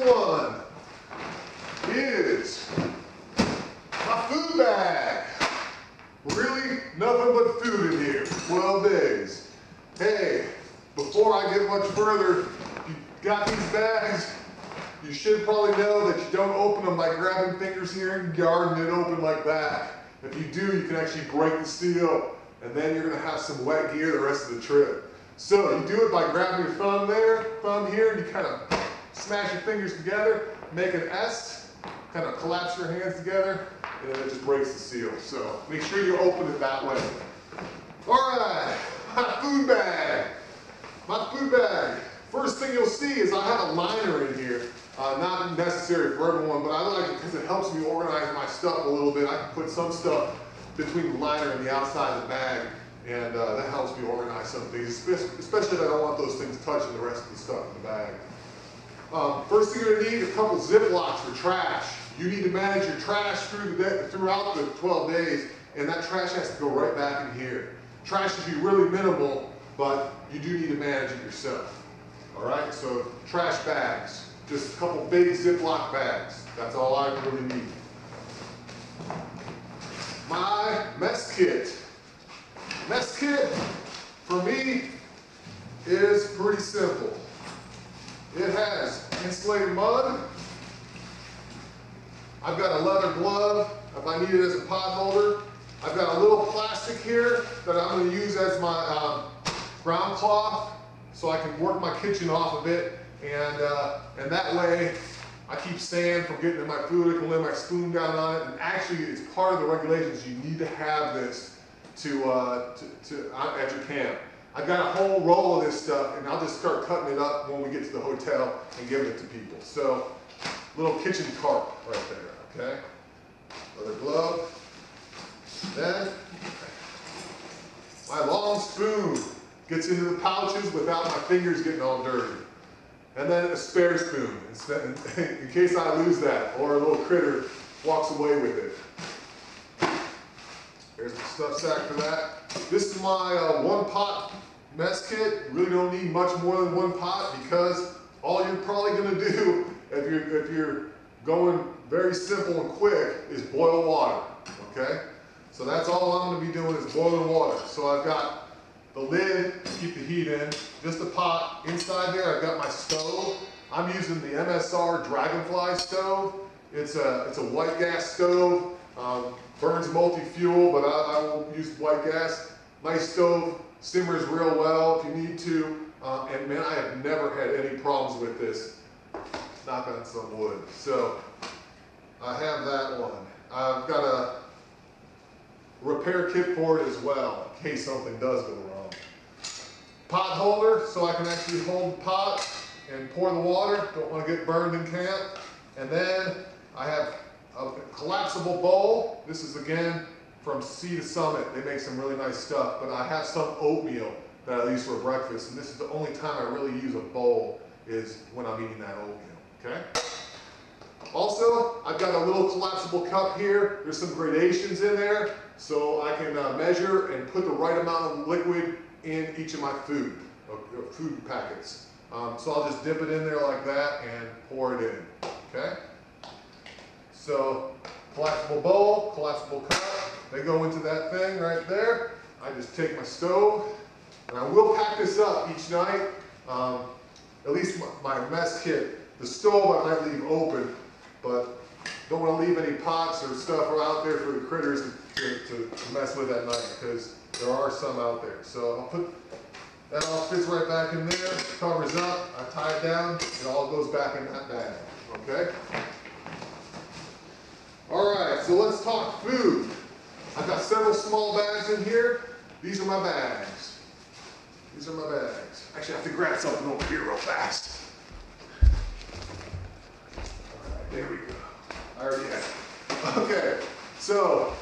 one is my food bag. Really, nothing but food in here, 12 days. Hey, before I get much further, you got these bags, you should probably know that you don't open them by grabbing fingers here and guarding it open like that. If you do, you can actually break the seal, and then you're gonna have some wet gear the rest of the trip. So you do it by grabbing your thumb there, thumb here, and you kind of smash your fingers together, make an S, kind of collapse your hands together, and then it just breaks the seal. So make sure you open it that way. All right, my food bag. My food bag. First thing you'll see is I have a liner in here. Not necessary for everyone, but I like it because it helps me organize my stuff a little bit. I can put some stuff between the liner and the outside of the bag, and that helps me organize some things, especially if I don't want those things touching the rest of the stuff in the bag. First thing you're going to need, a couple Ziplocs for trash. You need to manage your trash throughout the 12 days, and that trash has to go right back in here. Trash should be really minimal, but you do need to manage it yourself. All right, so trash bags. Just a couple big Ziploc bags. That's all I really need. My mess kit. Mess kit, for me, is pretty simple. It has insulated mud. I've got a leather glove if I need it as a pot holder. I've got a little plastic here that I'm going to use as my ground cloth so I can work my kitchen off of it. And that way I keep sand from getting in my food. I can lay my spoon down on it. And actually, it's part of the regulations. You need to have this at your camp. I've got a whole roll of this stuff, and I'll just start cutting it up when we get to the hotel and giving it to people. So, little kitchen cart right there, okay? Leather glove. Then, my long spoon gets into the pouches without my fingers getting all dirty. And then a spare spoon, in case I lose that, or a little critter walks away with it. There's the stuff sack for that. This is my one pot mess kit. You really don't need much more than one pot, because all you're probably gonna do if you're going very simple and quick is boil water, okay? So that's all I'm gonna be doing is boiling water. So I've got the lid to keep the heat in, just a pot. Inside there I've got my stove. I'm using the MSR Dragonfly stove. It's a white gas stove, burns multi-fuel, but I will use white gas. Nice stove, simmers real well if you need to, and man, I have never had any problems with this. Knock on some wood. So I have that one. I've got a repair kit for it as well, in case something does go wrong. Pot holder, so I can actually hold the pot and pour the water. Don't want to get burned in camp. And then I have a collapsible bowl. This is again from Sea to Summit. They make some really nice stuff, but I have some oatmeal that I use for breakfast, and this is the only time I really use a bowl is when I'm eating that oatmeal, okay? Also, I've got a little collapsible cup here. There's some gradations in there, so I can measure and put the right amount of liquid in each of my food packets. So I'll just dip it in there like that and pour it in, okay? So, collapsible bowl, collapsible cup, they go into that thing right there. I just take my stove, and I will pack this up each night, at least my mess kit. The stove I might leave open, but don't want to leave any pots or stuff out there for the critters to mess with at night, because there are some out there. So I'll put, that all fits right back in there, covers up, I tie it down, it all goes back in that bag, okay? All right, so let's talk food. I've got several small bags in here. These are my bags. These are my bags. Actually, I have to grab something over here real fast. All right, there we go. I already have it. Okay, so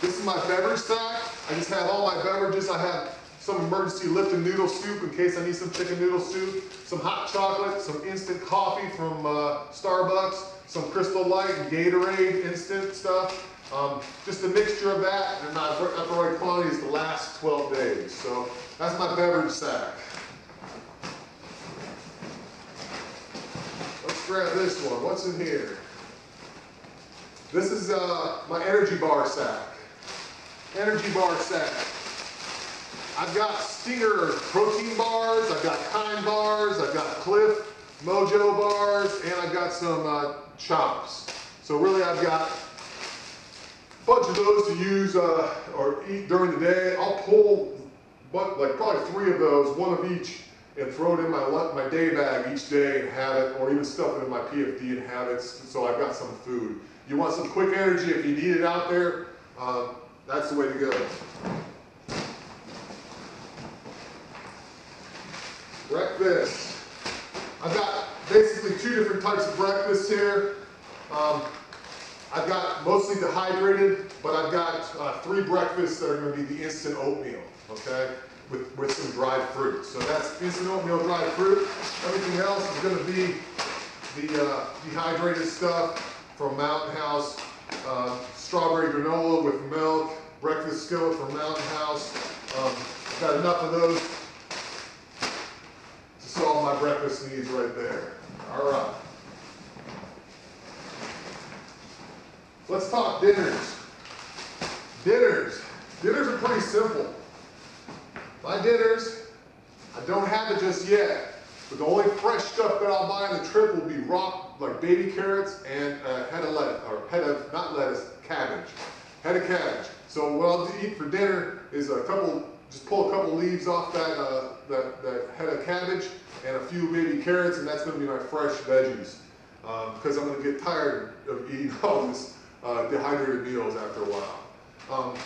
this is my beverage sack. I just have all my beverages. I have some emergency Lipton noodle soup in case I need some chicken noodle soup, some hot chocolate, some instant coffee from Starbucks, some Crystal Light and Gatorade instant stuff. Just a mixture of that, and not the right quantities to last 12 days. So that's my beverage sack. Let's Let's grab this one. What's in here? This is my energy bar sack. Energy bar sack. I've got Stinger protein bars, I've got Kind bars, I've got Cliff Mojo bars, and I've got some chops. So really I've got a bunch of those to use or eat during the day. I'll pull like probably 3 of those, 1 of each, and throw it in my day bag each day and have it, or even stuff it in my PFD and have it, so I've got some food. You want some quick energy if you need it out there, that's the way to go. Breakfast. I've got basically 2 different types of breakfast here. I've got mostly dehydrated, but I've got 3 breakfasts that are going to be the instant oatmeal, okay, with some dried fruit. So that's instant oatmeal, dried fruit. Everything else is going to be the dehydrated stuff from Mountain House, strawberry granola with milk, breakfast skillet from Mountain House. I've got enough of those to solve my breakfast needs right there. All right. Let's talk dinners. Dinners are pretty simple. My dinners, I don't have it just yet, but the only fresh stuff that I'll buy on the trip will be like baby carrots and a head of lettuce, or not lettuce, cabbage. Head of cabbage. So what I'll eat for dinner is just pull a couple leaves off that head of cabbage and a few baby carrots, and that's going to be my fresh veggies. Because I'm going to get tired of eating all this dehydrated meals after a while.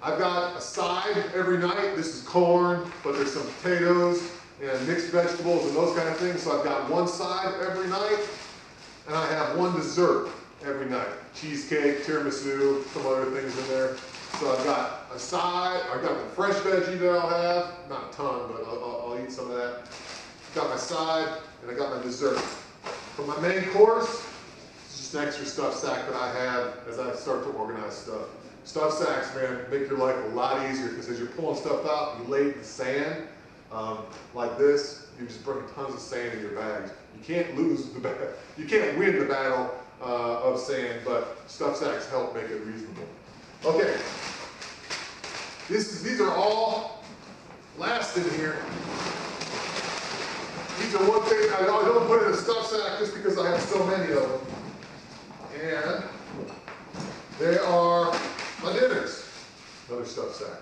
I've got a side every night. This is corn, but there's some potatoes and mixed vegetables and those kind of things. So I've got one side every night, and I have one dessert every night. Cheesecake, tiramisu, some other things in there. So I've got a side, I've got the fresh veggie that I'll have, not a ton, but I'll eat some of that. Got my side, and I got my dessert. For my main course, it's just an extra stuff sack that I have as I start to organize stuff. Stuff sacks, man, make your life a lot easier because as you're pulling stuff out, you lay it in the sand like this. You just bring tons of sand in your bags. You can't lose the battle. You can't win the battle of sand, but stuff sacks help make it reasonable. Okay, these are all last in here. These are one thing I don't put in a stuff sack just because I have so many of them. And they are my dinners. Another stuff sack.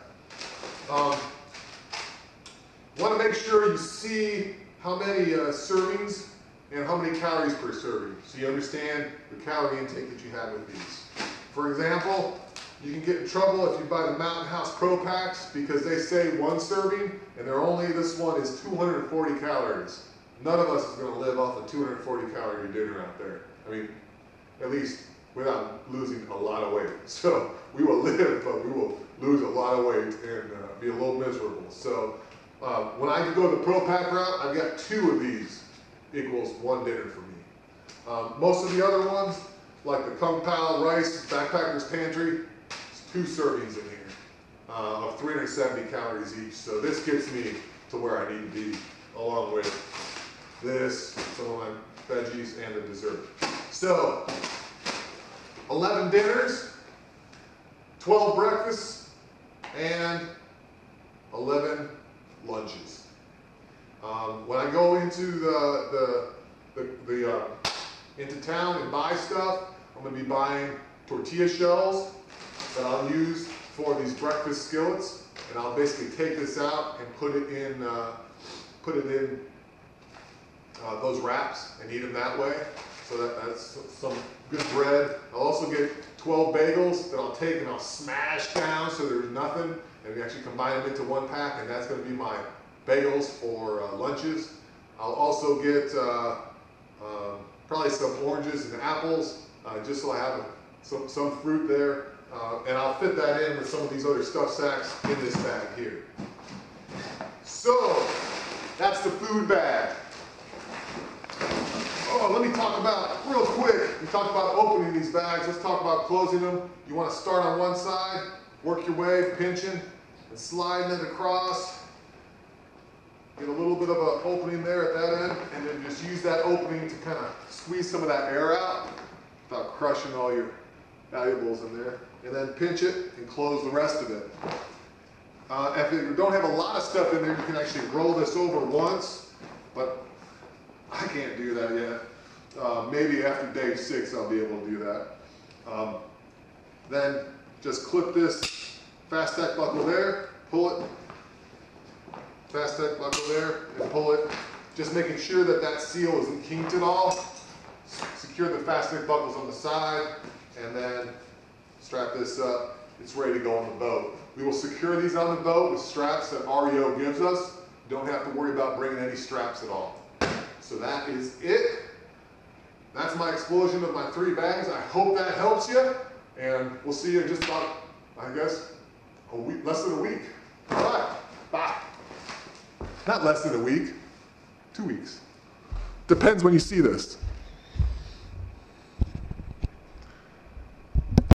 Want to make sure you see how many servings and how many calories per serving, so you understand the calorie intake that you have with these. For example, you can get in trouble if you buy the Mountain House Pro Packs because they say 1 serving, and this one is 240 calories. None of us is going to live off a 240 calorie dinner out there. I mean, at least without losing a lot of weight. So we will live, but we will lose a lot of weight and be a little miserable. So when I go the Pro Pack route, I've got 2 of these equals 1 dinner for me. Most of the other ones, like the Kung Pao Rice Backpacker's Pantry, it's 2 servings in here of 370 calories each. So this gets me to where I need to be, along with this, some of my veggies, and the dessert. So 11 dinners, 12 breakfasts, and 11 lunches. When I go into into town and buy stuff, I'm going to be buying tortilla shells that I'll use for these breakfast skillets, and I'll basically take this out and put it in those wraps and eat them that way. So that's some good bread. I'll also get 12 bagels that I'll take and I'll smash down so there's nothing, and we actually combine them into 1 pack, and that's going to be my bagels for lunches. I'll also get probably some oranges and apples, just so I have some fruit there, and I'll fit that in with some of these other stuff sacks in this bag here. So that's the food bag. Oh, let me talk about, real quick, we talked about opening these bags. Let's talk about closing them. You want to start on one side, work your way, pinching, and sliding it across. Get a little bit of an opening there at that end, and then just use that opening to kind of squeeze some of that air out without crushing all your valuables in there. And then pinch it and close the rest of it. If you don't have a lot of stuff in there, you can actually roll this over once, but I can't do that yet. Maybe after day 6 I'll be able to do that. Then just clip this Fast-Tech buckle there, pull it, Fast-Tech buckle there, and pull it. Just making sure that that seal isn't kinked at all. Secure the Fast-Tech buckles on the side, and then strap this up. It's ready to go on the boat. We will secure these on the boat with straps that REO gives us. You don't have to worry about bringing any straps at all. So that is it. That's my explosion of my 3 bags. I hope that helps you, and we'll see you in just about, I guess, a week, less than a week. All right, bye. Not less than a week, 2 weeks. Depends when you see this.